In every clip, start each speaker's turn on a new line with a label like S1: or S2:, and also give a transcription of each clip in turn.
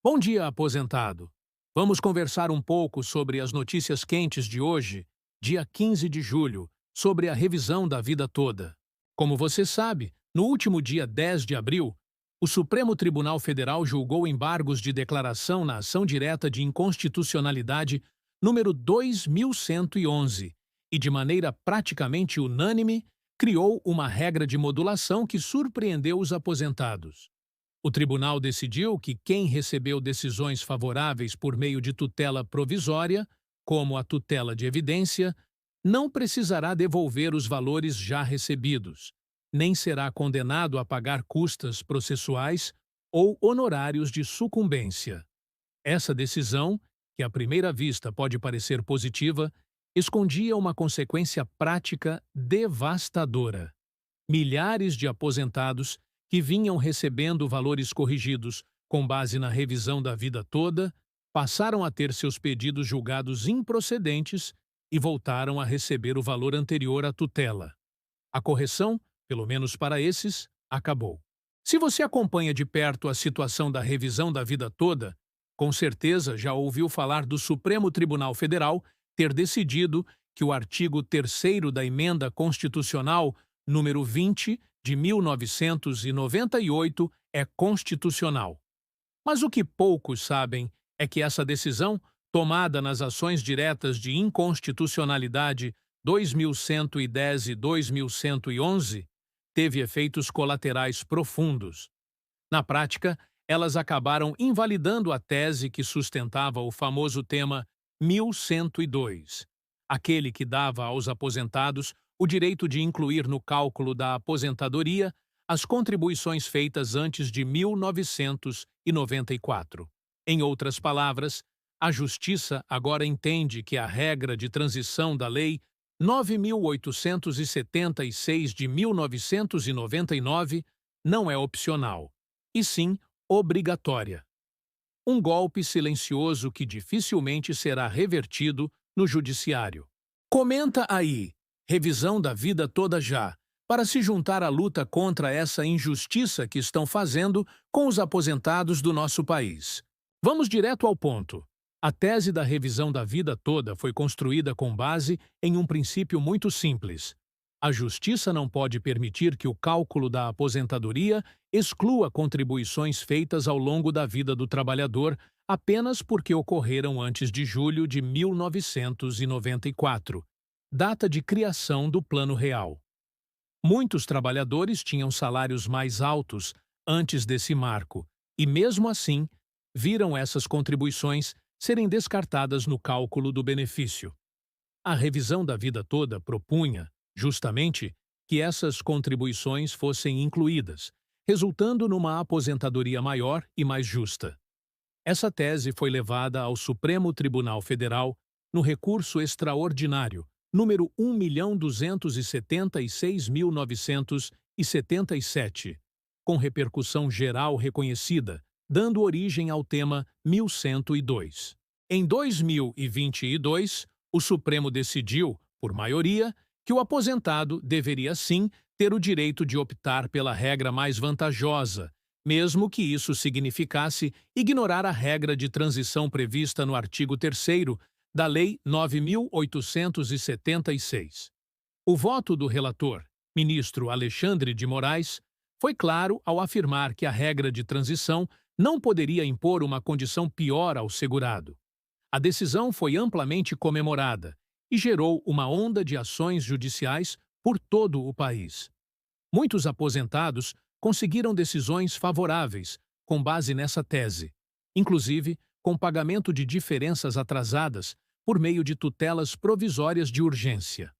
S1: Bom dia, aposentado. Vamos conversar um pouco sobre as notícias quentes de hoje, dia 15 de julho, sobre a revisão da vida toda. Como você sabe, no último dia 10 de abril, o Supremo Tribunal Federal julgou embargos de declaração na ação direta de inconstitucionalidade número 2111 e, de maneira praticamente unânime, criou uma regra de modulação que surpreendeu os aposentados. O tribunal decidiu que quem recebeu decisões favoráveis por meio de tutela provisória, como a tutela de evidência, não precisará devolver os valores já recebidos, nem será condenado a pagar custas processuais ou honorários de sucumbência. Essa decisão, que à primeira vista pode parecer positiva, escondia uma consequência prática devastadora. Milhares de aposentados que vinham recebendo valores corrigidos com base na revisão da vida toda passaram a ter seus pedidos julgados improcedentes e voltaram a receber o valor anterior à tutela. A correção, pelo menos para esses, acabou. Se você acompanha de perto a situação da revisão da vida toda, com certeza já ouviu falar do Supremo Tribunal Federal ter decidido que o artigo 3º da Emenda Constitucional número 20 de 1998 é constitucional. Mas o que poucos sabem é que essa decisão, tomada nas ações diretas de inconstitucionalidade 2110 e 2111, teve efeitos colaterais profundos. Na prática, elas acabaram invalidando a tese que sustentava o famoso tema 1102, aquele que dava aos aposentados o direito de incluir no cálculo da aposentadoria as contribuições feitas antes de 1994. Em outras palavras, a Justiça agora entende que a regra de transição da Lei 9.876 de 1999 não é opcional, e sim obrigatória. Um golpe silencioso que dificilmente será revertido no judiciário. Comenta aí, revisão da vida toda já, para se juntar à luta contra essa injustiça que estão fazendo com os aposentados do nosso país. Vamos direto ao ponto. A tese da revisão da vida toda foi construída com base em um princípio muito simples. A Justiça não pode permitir que o cálculo da aposentadoria exclua contribuições feitas ao longo da vida do trabalhador apenas porque ocorreram antes de julho de 1994, data de criação do Plano Real. Muitos trabalhadores tinham salários mais altos antes desse marco e, mesmo assim, viram essas contribuições serem descartadas no cálculo do benefício. A revisão da vida toda propunha, justamente, que essas contribuições fossem incluídas, resultando numa aposentadoria maior e mais justa. Essa tese foi levada ao Supremo Tribunal Federal no recurso extraordinário número 1.276.977, com repercussão geral reconhecida, dando origem ao tema 1102. Em 2022, o Supremo decidiu, por maioria, que o aposentado deveria sim ter o direito de optar pela regra mais vantajosa, mesmo que isso significasse ignorar a regra de transição prevista no artigo 3º da Lei 9.876. O voto do relator, ministro Alexandre de Moraes, foi claro ao afirmar que a regra de transição não poderia impor uma condição pior ao segurado. A decisão foi amplamente comemorada e gerou uma onda de ações judiciais por todo o país. Muitos aposentados conseguiram decisões favoráveis com base nessa tese, inclusive com pagamento de diferenças atrasadas por meio de tutelas provisórias de urgência.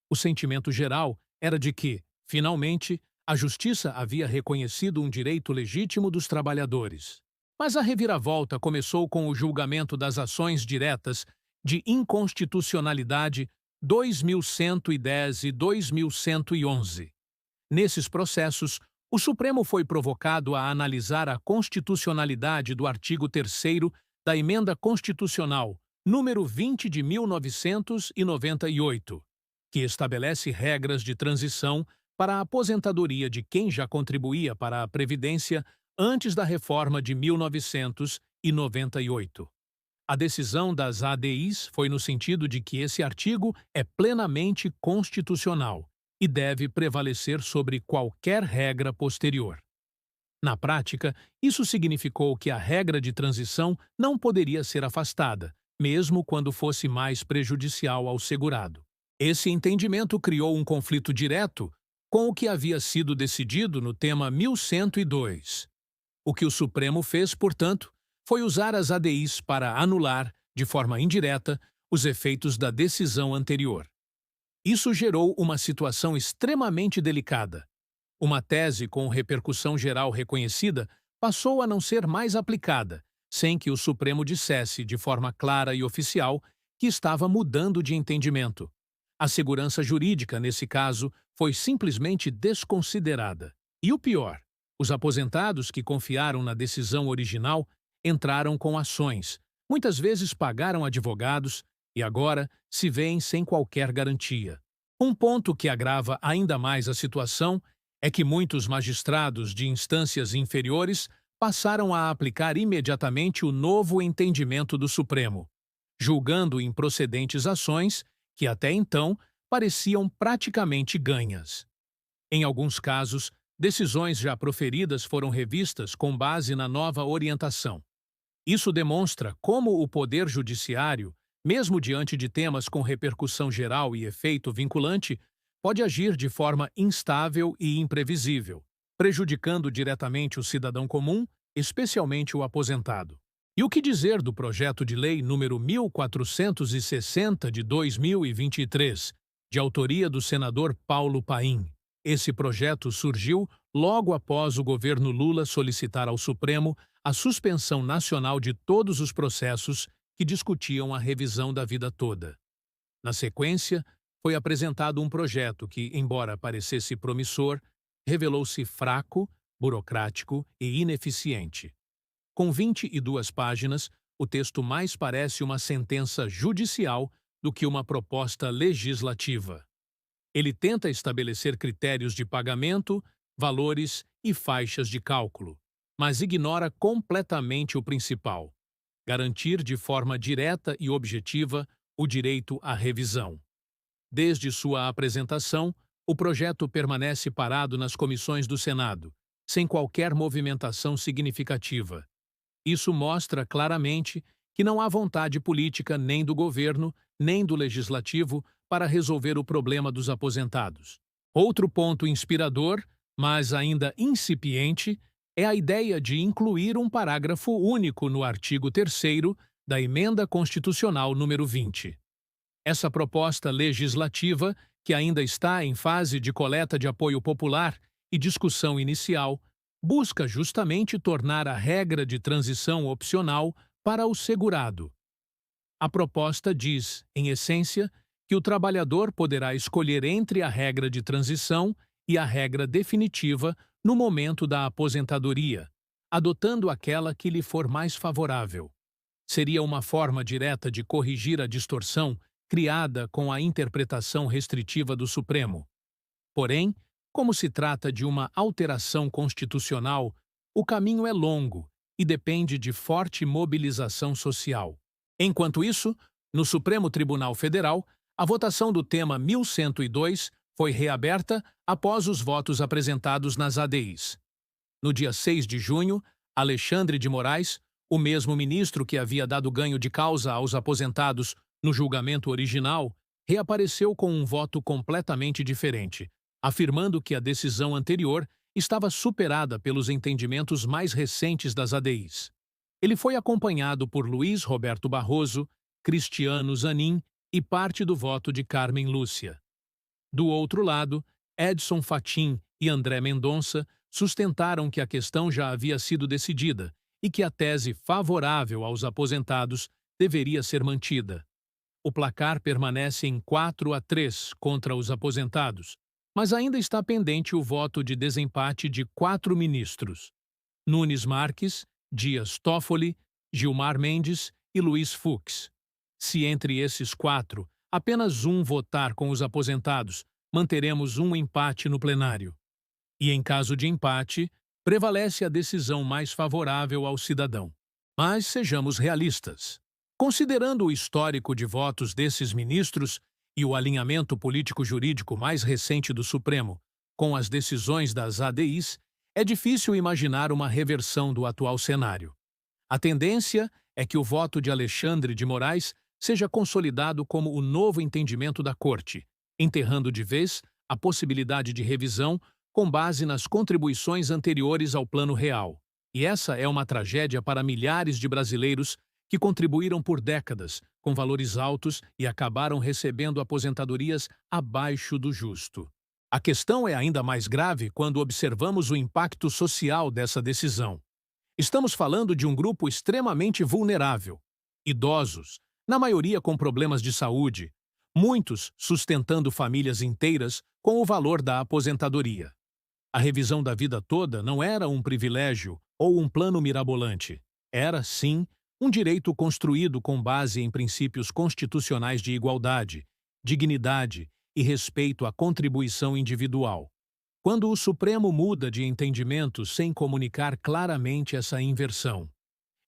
S1: O sentimento geral era de que, finalmente, a Justiça havia reconhecido um direito legítimo dos trabalhadores. Mas a reviravolta começou com o julgamento das ações diretas de inconstitucionalidade 2110 e 2111. Nesses processos, o Supremo foi provocado a analisar a constitucionalidade do artigo 3º da Emenda Constitucional número 20 de 1998, que estabelece regras de transição para a aposentadoria de quem já contribuía para a Previdência antes da reforma de 1998. A decisão das ADIs foi no sentido de que esse artigo é plenamente constitucional e deve prevalecer sobre qualquer regra posterior. Na prática, isso significou que a regra de transição não poderia ser afastada, mesmo quando fosse mais prejudicial ao segurado. Esse entendimento criou um conflito direto com o que havia sido decidido no tema 1102. O que o Supremo fez, portanto, foi usar as ADIs para anular, de forma indireta, os efeitos da decisão anterior. Isso gerou uma situação extremamente delicada. Uma tese com repercussão geral reconhecida passou a não ser mais aplicada, sem que o Supremo dissesse, de forma clara e oficial, que estava mudando de entendimento. A segurança jurídica, nesse caso, foi simplesmente desconsiderada. E o pior, os aposentados que confiaram na decisão original entraram com ações, muitas vezes pagaram advogados e agora se veem sem qualquer garantia. Um ponto que agrava ainda mais a situação é que muitos magistrados de instâncias inferiores passaram a aplicar imediatamente o novo entendimento do Supremo, julgando improcedentes ações que até então pareciam praticamente ganhas. Em alguns casos, decisões já proferidas foram revistas com base na nova orientação. Isso demonstra como o Poder Judiciário, mesmo diante de temas com repercussão geral e efeito vinculante, pode agir de forma instável e imprevisível, prejudicando diretamente o cidadão comum, especialmente o aposentado. E o que dizer do projeto de lei número 1460 de 2023, de autoria do senador Paulo Paim? Esse projeto surgiu logo após o governo Lula solicitar ao Supremo a suspensão nacional de todos os processos que discutiam a revisão da vida toda. Na sequência, foi apresentado um projeto que, embora parecesse promissor, revelou-se fraco, burocrático e ineficiente. Com 22 páginas, o texto mais parece uma sentença judicial do que uma proposta legislativa. Ele tenta estabelecer critérios de pagamento, valores e faixas de cálculo, mas ignora completamente o principal: garantir de forma direta e objetiva o direito à revisão. Desde sua apresentação, o projeto permanece parado nas comissões do Senado, sem qualquer movimentação significativa. Isso mostra claramente que não há vontade política nem do governo, nem do legislativo para resolver o problema dos aposentados. Outro ponto inspirador, mas ainda incipiente, é a ideia de incluir um parágrafo único no artigo 3º da Emenda Constitucional número 20. Essa proposta legislativa, que ainda está em fase de coleta de apoio popular e discussão inicial, busca justamente tornar a regra de transição opcional para o segurado. A proposta diz, em essência, que o trabalhador poderá escolher entre a regra de transição e a regra definitiva no momento da aposentadoria, adotando aquela que lhe for mais favorável. Seria uma forma direta de corrigir a distorção criada com a interpretação restritiva do Supremo. Porém, como se trata de uma alteração constitucional, o caminho é longo e depende de forte mobilização social. Enquanto isso, no Supremo Tribunal Federal, a votação do tema 1102 foi reaberta após os votos apresentados nas ADIs. No dia 6 de junho, Alexandre de Moraes, o mesmo ministro que havia dado ganho de causa aos aposentados no julgamento original, reapareceu com um voto completamente diferente, afirmando que a decisão anterior estava superada pelos entendimentos mais recentes das ADIs. Ele foi acompanhado por Luiz Roberto Barroso, Cristiano Zanin e parte do voto de Carmen Lúcia. Do outro lado, Edson Fachin e André Mendonça sustentaram que a questão já havia sido decidida e que a tese favorável aos aposentados deveria ser mantida. O placar permanece em 4-3 contra os aposentados, mas ainda está pendente o voto de desempate de 4 ministros: Nunes Marques, Dias Toffoli, Gilmar Mendes e Luiz Fux. Se entre esses 4, apenas um votar com os aposentados, manteremos um empate no plenário. E em caso de empate, prevalece a decisão mais favorável ao cidadão. Mas sejamos realistas. Considerando o histórico de votos desses ministros e o alinhamento político-jurídico mais recente do Supremo com as decisões das ADIs, é difícil imaginar uma reversão do atual cenário. A tendência é que o voto de Alexandre de Moraes seja consolidado como o novo entendimento da Corte, enterrando de vez a possibilidade de revisão com base nas contribuições anteriores ao Plano Real. E essa é uma tragédia para milhares de brasileiros que contribuíram por décadas, com valores altos e acabaram recebendo aposentadorias abaixo do justo. A questão é ainda mais grave quando observamos o impacto social dessa decisão. Estamos falando de um grupo extremamente vulnerável, idosos, na maioria com problemas de saúde, muitos sustentando famílias inteiras com o valor da aposentadoria. A revisão da vida toda não era um privilégio ou um plano mirabolante. Era, sim, um direito construído com base em princípios constitucionais de igualdade, dignidade e respeito à contribuição individual. Quando o Supremo muda de entendimento sem comunicar claramente essa inversão,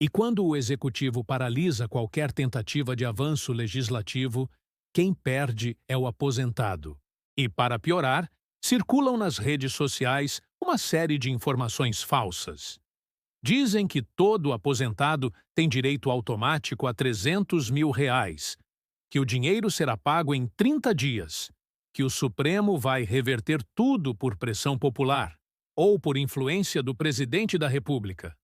S1: e quando o Executivo paralisa qualquer tentativa de avanço legislativo, quem perde é o aposentado. E, para piorar, circulam nas redes sociais uma série de informações falsas. Dizem que todo aposentado tem direito automático a R$300 mil, que o dinheiro será pago em 30 dias, que o Supremo vai reverter tudo por pressão popular ou por influência do presidente da República.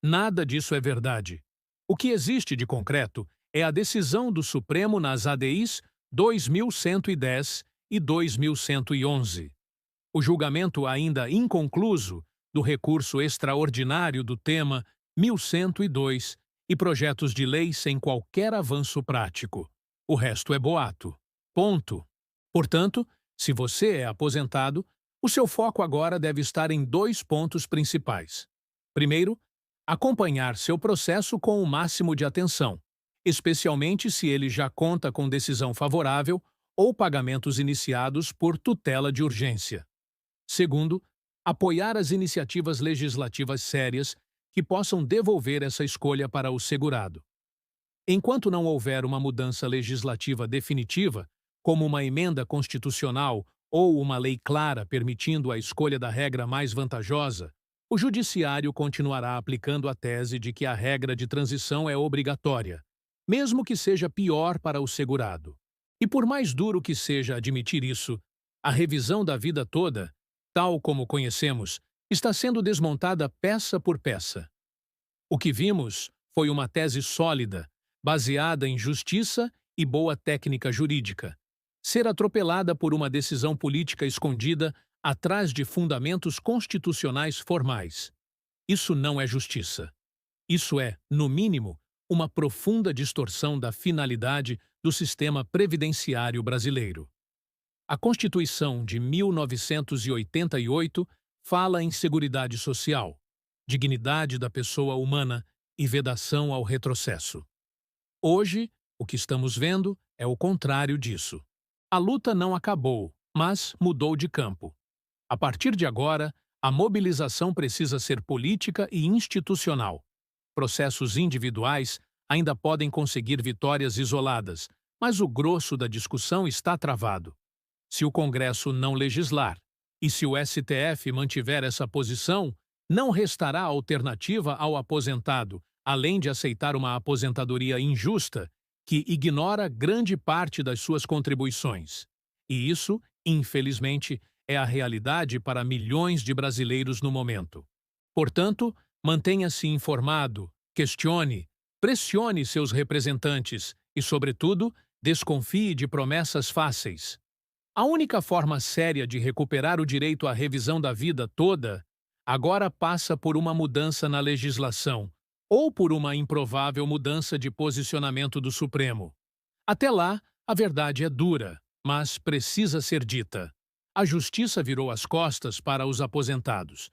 S1: Nada disso é verdade. O que existe de concreto é a decisão do Supremo nas ADIs 2110 e 2111. O julgamento ainda inconcluso do recurso extraordinário do tema 1102 e projetos de lei sem qualquer avanço prático. O resto é boato. Ponto. Portanto, se você é aposentado, o seu foco agora deve estar em 2 pontos principais. Primeiro, acompanhar seu processo com o máximo de atenção, especialmente se ele já conta com decisão favorável ou pagamentos iniciados por tutela de urgência. Segundo, apoiar as iniciativas legislativas sérias que possam devolver essa escolha para o segurado. Enquanto não houver uma mudança legislativa definitiva, como uma emenda constitucional ou uma lei clara permitindo a escolha da regra mais vantajosa, o Judiciário continuará aplicando a tese de que a regra de transição é obrigatória, mesmo que seja pior para o segurado. E por mais duro que seja admitir isso, a revisão da vida toda, tal como conhecemos, está sendo desmontada peça por peça. O que vimos foi uma tese sólida, baseada em justiça e boa técnica jurídica, ser atropelada por uma decisão política escondida atrás de fundamentos constitucionais formais. Isso não é justiça. Isso é, no mínimo, uma profunda distorção da finalidade do sistema previdenciário brasileiro. A Constituição de 1988 fala em seguridade social, dignidade da pessoa humana e vedação ao retrocesso. Hoje, o que estamos vendo é o contrário disso. A luta não acabou, mas mudou de campo. A partir de agora, a mobilização precisa ser política e institucional. Processos individuais ainda podem conseguir vitórias isoladas, mas o grosso da discussão está travado. Se o Congresso não legislar e se o STF mantiver essa posição, não restará alternativa ao aposentado, além de aceitar uma aposentadoria injusta que ignora grande parte das suas contribuições. E isso, infelizmente, é a realidade para milhões de brasileiros no momento. Portanto, mantenha-se informado, questione, pressione seus representantes e, sobretudo, desconfie de promessas fáceis. A única forma séria de recuperar o direito à revisão da vida toda agora passa por uma mudança na legislação ou por uma improvável mudança de posicionamento do Supremo. Até lá, a verdade é dura, mas precisa ser dita. A justiça virou as costas para os aposentados,